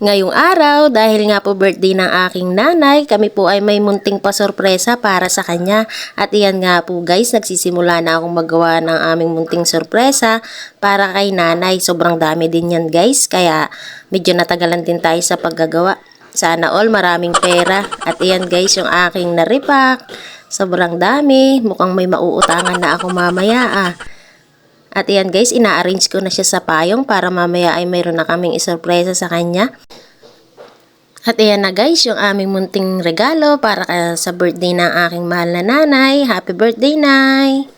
Ngayong araw, dahil nga po birthday ng aking nanay, kami po ay may munting pasorpresa para sa kanya. At iyan nga po guys, nagsisimula na akong magawa ng aming munting sorpresa para kay nanay. Sobrang dami din yan guys, kaya medyo natagalan din tayo sa paggagawa. Sana all maraming pera. At iyan guys, yung aking naripak. Sobrang dami, mukhang may mauutangan na ako mamaya ah. At iyan guys, ina-arrange ko na siya sa payong para mamaya ay mayroon na kaming isorpresa sa kanya. At ayan na guys, yung aming munting regalo para sa birthday ng aking mahal na nanay. Happy birthday, Nay!